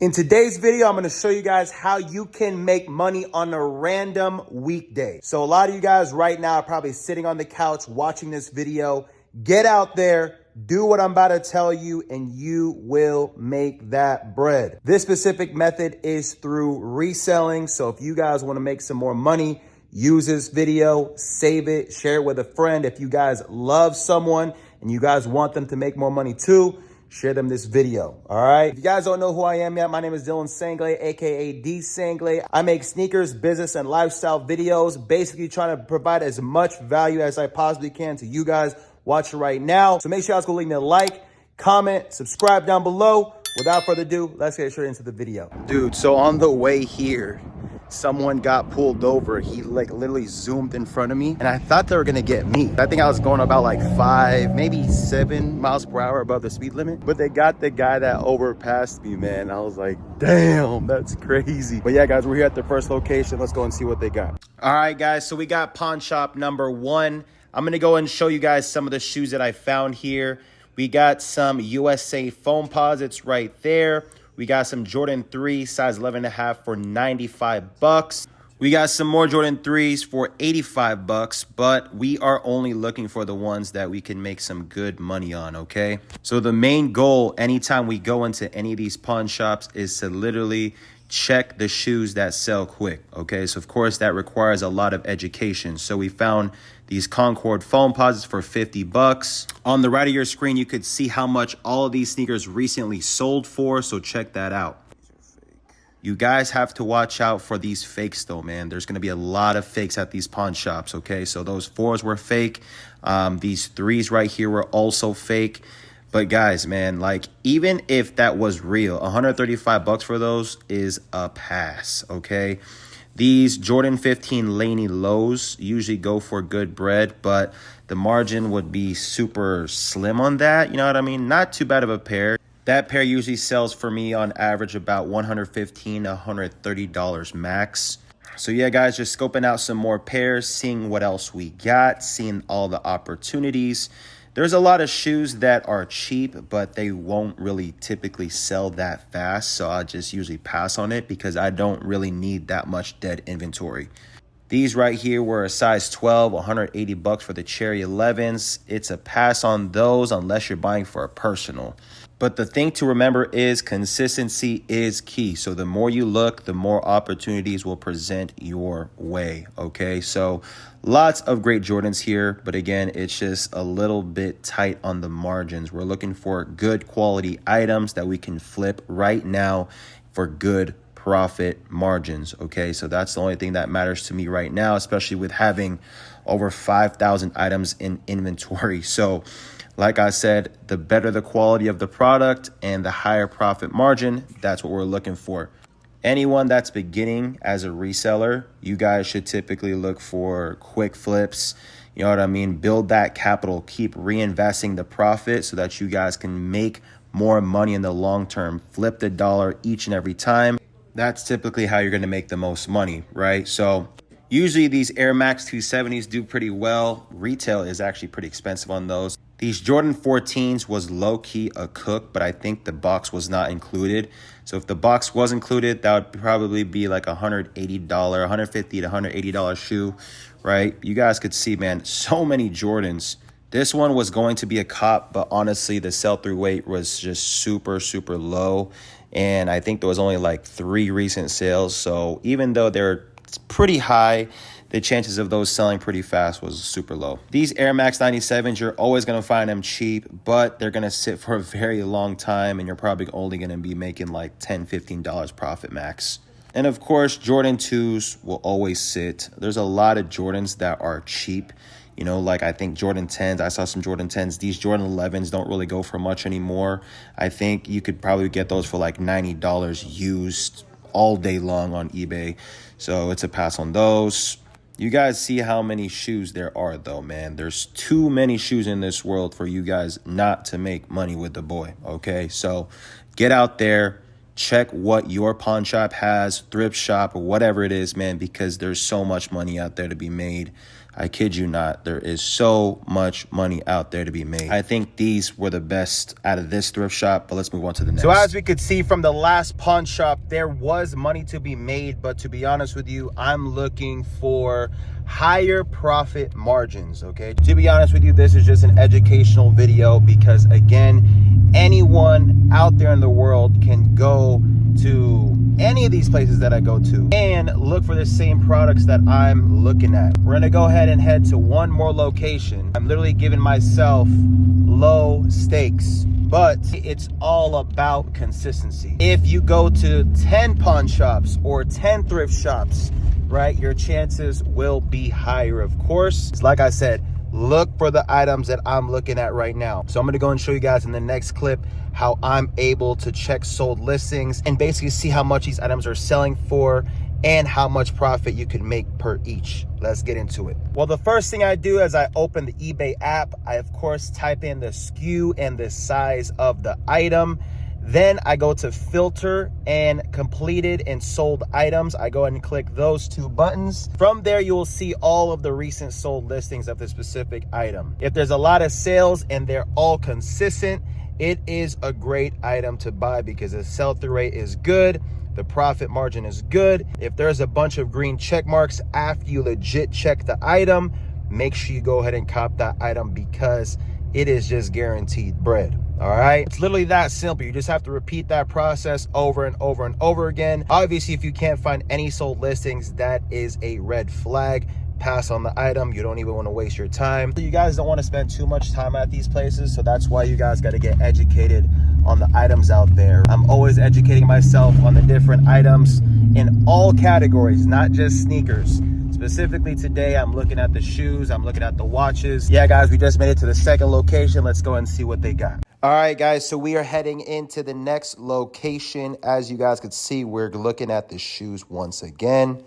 In today's video, I'm going to show you guys how you can make money on a random weekday. So a lot of you guys right now are probably sitting on the couch watching this video. Get out there, do what I'm about to tell you, and you will make that bread. This specific method is through reselling. So if you guys want to make some more money, use this video, save it, share it with a friend. If you guys love someone and you guys want them to make more money too, share them this video, all right? If you guys don't know who I am yet, my name is Dylan Sangley, aka D Sangley. I make sneakers, business, and lifestyle videos, basically trying to provide as much value as I possibly can to you guys watching right now. So make sure you guys go leave me a like, comment, subscribe down below. Without further ado, let's get straight into the video. Dude, so on the way here, someone got pulled over. He like literally zoomed in front of me and I thought they were gonna get me. I think I was going about like 5, maybe 7 miles per hour above the speed limit, but they got the guy that overpassed me, man. I was like, damn, that's crazy. But yeah, guys, we're here at the first location. Let's go and see what they got. All right, guys, so we got pawn shop number 1. I'm gonna go and show you guys some of the shoes that I found here. We got some USA foam posits right there. We got some Jordan 3 size 11.5 for 95 bucks. We got some more Jordan 3s for 85 bucks, but we are only looking for the ones that we can make some good money on, okay? So the main goal anytime we go into any of these pawn shops is to literally check the shoes that sell quick, okay? So of course that requires a lot of education. So we found these Concord foam posits for 50 bucks. On the right of your screen, you could see how much all of these sneakers recently sold for, so check that out. You guys have to watch out for these fakes though, man. There's gonna be a lot of fakes at these pawn shops, okay? So those 4s were fake. These 3s right here were also fake. But guys, man, like even if that was real, 135 bucks for those is a pass, okay? These Jordan 15 Laney lows usually go for good bread, but the margin would be super slim on that. You know what I mean? Not too bad of a pair. That pair usually sells for me on average about $115 to $130 max. So yeah, guys, just scoping out some more pairs, seeing what else we got, seeing all the opportunities. There's a lot of shoes that are cheap, but they won't really typically sell that fast. So I just usually pass on it because I don't really need that much dead inventory. These right here were a size 12, 180 bucks for the Cherry 11s. It's a pass on those unless you're buying for a personal. But the thing to remember is consistency is key. So the more you look, the more opportunities will present your way, okay? So lots of great Jordans here, but again, it's just a little bit tight on the margins. We're looking for good quality items that we can flip right now for good profit margins, okay? So that's the only thing that matters to me right now, especially with having over 5,000 items in inventory. So like I said, the better the quality of the product and the higher profit margin, that's what we're looking for. Anyone that's beginning as a reseller, you guys should typically look for quick flips. You know what I mean? Build that capital, keep reinvesting the profit so that you guys can make more money in the long term. Flip the dollar each and every time. That's typically how you're going to make the most money, right? So usually these Air Max 270s do pretty well. Retail is actually pretty expensive on those. These Jordan 14s was low-key a cook, but I think the box was not included. So if the box was included, that would probably be like $180, $150 to $180 shoe, right? You guys could see, man, so many Jordans. This one was going to be a cop, but honestly, the sell-through rate was just super, super low. And I think there was only like 3 recent sales. So even though they're pretty high, the chances of those selling pretty fast was super low. These Air Max 97s, you're always going to find them cheap, but they're going to sit for a very long time and you're probably only going to be making like $10, $15 profit max. And of course, Jordan 2s will always sit. There's a lot of Jordans that are cheap. You know, like I think Jordan 10s, I saw some Jordan 10s. These Jordan 11s don't really go for much anymore. I think you could probably get those for like $90 used all day long on eBay. So it's a pass on those. You guys see how many shoes there are though, man. There's too many shoes in this world for you guys not to make money with the boy, okay? So get out there, check what your pawn shop has, thrift shop, or whatever it is, man, because there's so much money out there to be made. I kid you not. There is so much money out there to be made. I think these were the best out of this thrift shop, but let's move on to the next. So as we could see from the last pawn shop, there was money to be made, but to be honest with you, I'm looking for higher profit margins, okay? To be honest with you, this is just an educational video because, again, anyone out there in the world can go to any of these places that I go to and look for the same products that I'm looking at. We're gonna go ahead and head to one more location. I'm literally giving myself low stakes, but it's all about consistency. If you go to 10 pawn shops or 10 thrift shops, right, your chances will be higher, of course. Like I said, look for the items that I'm looking at right now. So I'm gonna go and show you guys in the next clip how I'm able to check sold listings and basically see how much these items are selling for and how much profit you can make per each. Let's get into it. Well, the first thing I do is I open the eBay app. I, of course, type in the SKU and the size of the item. Then I go to filter and completed and sold items. I go ahead and click those two buttons. From there, you will see all of the recent sold listings of the specific item. If there's a lot of sales and they're all consistent, it is a great item to buy because the sell-through rate is good. The profit margin is good. If there's a bunch of green check marks after you legit check the item, make sure you go ahead and cop that item because it is just guaranteed bread. All right, it's literally that simple. You just have to repeat that process over and over and over again. Obviously, if you can't find any sold listings, that is a red flag. Pass on the item. You don't even want to waste your time. You guys don't want to spend too much time at these places, so that's why you guys got to get educated on the items out there. I'm always educating myself on the different items in all categories, not just sneakers. Specifically today, I'm looking at the shoes, I'm looking at the watches. Yeah, guys, we just made it to the second location. Let's go and see what they got. All right, guys, so we are heading into the next location. As you guys could see, we're looking at the shoes once again.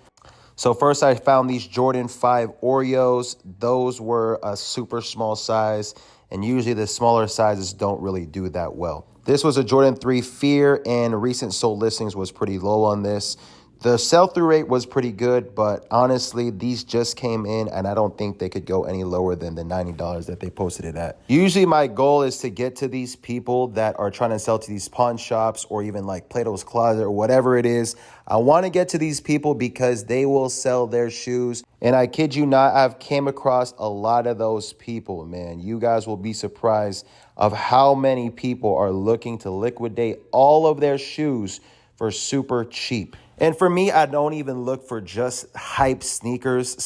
So first I found these Jordan 5 Oreos. Those were a super small size, and usually the smaller sizes don't really do that well. This was a Jordan 3 Fear, and recent sold listings was pretty low on this. The sell-through rate was pretty good, but honestly, these just came in, and I don't think they could go any lower than the $90 that they posted it at. Usually, my goal is to get to these people that are trying to sell to these pawn shops or even like Plato's Closet or whatever it is. I want to get to these people because they will sell their shoes. And I kid you not, I've came across a lot of those people, man. You guys will be surprised of how many people are looking to liquidate all of their shoes for super cheap. And for me, I don't even look for just hype sneakers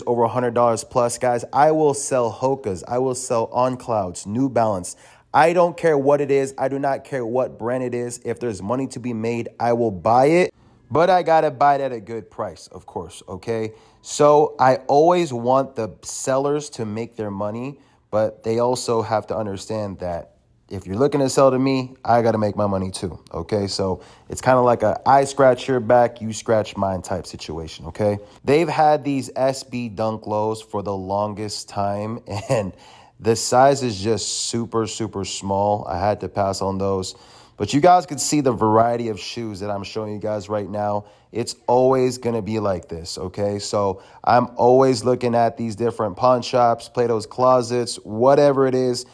over $100 plus, guys. I will sell Hokas. I will sell On Clouds, New Balance. I don't care what it is. I do not care what brand it is. If there's money to be made, I will buy it. But I got to buy it at a good price, of course, okay? So I always want the sellers to make their money, but they also have to understand that if you're looking to sell to me, I got to make my money too, okay? So it's kind of like a I scratch your back, you scratch mine type situation, okay? They've had these SB Dunk Lows for the longest time, and the size is just super, super small. I had to pass on those. But you guys could see the variety of shoes that I'm showing you guys right now. It's always going to be like this, okay? So I'm always looking at these different pawn shops, Plato's Closets, whatever it is.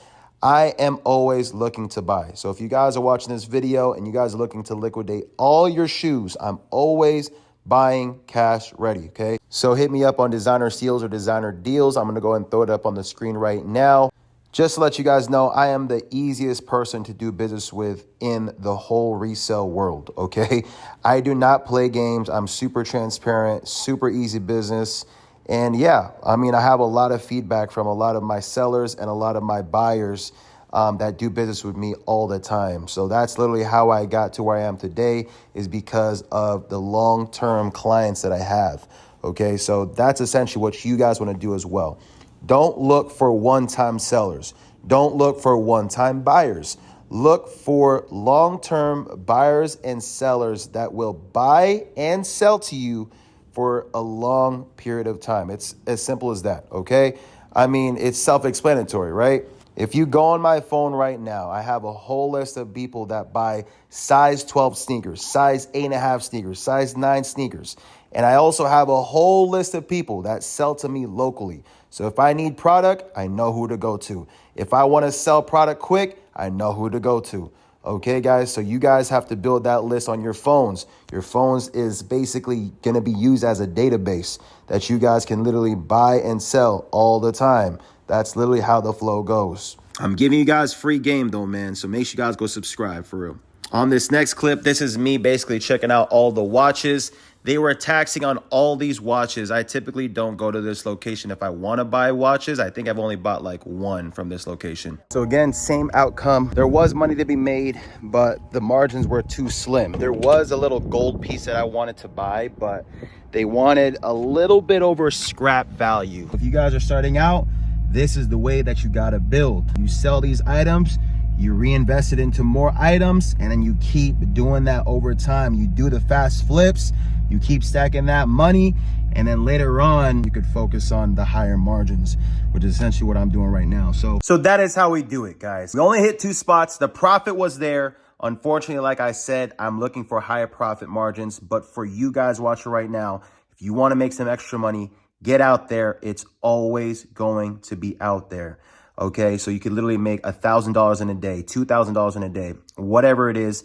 I am always looking to buy. So if you guys are watching this video and you guys are looking to liquidate all your shoes, I'm always buying cash ready, okay? So hit me up on designer steals or designer deals. I'm going to go and throw it up on the screen right now. Just to let you guys know, I am the easiest person to do business with in the whole resale world, okay? I do not play games. I'm super transparent, super easy business. And yeah, I mean, I have a lot of feedback from a lot of my sellers and a lot of my buyers that do business with me all the time. So that's literally how I got to where I am today, is because of the long-term clients that I have, okay? So that's essentially what you guys want to do as well. Don't look for one-time sellers. Don't look for one-time buyers. Look for long-term buyers and sellers that will buy and sell to you for a long period of time. It's as simple as that, okay? I mean, it's self-explanatory, right? If you go on my phone right now, I have a whole list of people that buy size 12 sneakers, size 8.5 sneakers, size 9 sneakers. And I also have a whole list of people that sell to me locally. So if I need product, I know who to go to. If I want to sell product quick, I know who to go to. Okay, guys, so you guys have to build that list on your phones. Your phones is basically going to be used as a database that you guys can literally buy and sell all the time. That's literally how the flow goes. I'm giving you guys free game though, man. So make sure you guys go subscribe for real. On this next clip, this is me basically checking out all the watches. They were taxing on all these watches. I typically don't go to this location if I want to buy watches. I think I've only bought like one from this location. So again, same outcome. There was money to be made, but the margins were too slim. There was a little gold piece that I wanted to buy, but they wanted a little bit over scrap value. If you guys are starting out, this is the way that you gotta build. You sell these items, you reinvest it into more items, and then you keep doing that over time. You do the fast flips, you keep stacking that money, and then later on, you could focus on the higher margins, which is essentially what I'm doing right now. So that is how we do it, guys. We only hit 2 spots. The profit was there. Unfortunately, like I said, I'm looking for higher profit margins, but for you guys watching right now, if you wanna make some extra money, get out there. It's always going to be out there. Okay, so you could literally make $1,000 in a day, $2,000 in a day, whatever it is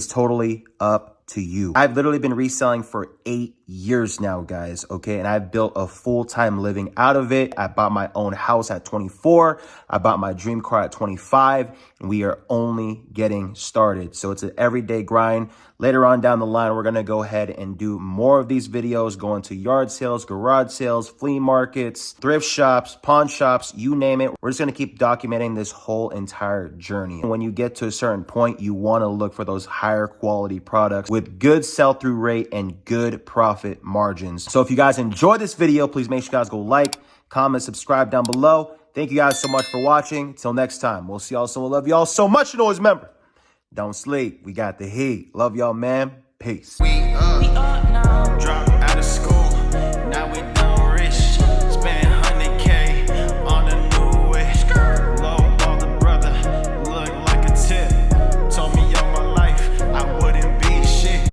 totally up to you. I've literally been reselling for 8 years now, guys, okay? And I've built a full-time living out of it. I bought my own house at 24. I bought my dream car at 25, and we are only getting started. So it's an everyday grind. Later on down the line, we're gonna go ahead and do more of these videos, going to yard sales, garage sales, flea markets, thrift shops, pawn shops, you name it. We're just gonna keep documenting this whole entire journey. And when you get to a certain point, you wanna look for those higher quality products with good sell-through rate and good profit margins. So if you guys enjoyed this video, please make sure you guys go like, comment, subscribe down below. Thank you guys so much for watching. Till next time, we'll see y'all soon. We love y'all so much. And always remember, don't sleep. We got the heat. Love y'all, man. Peace. We up now. Drop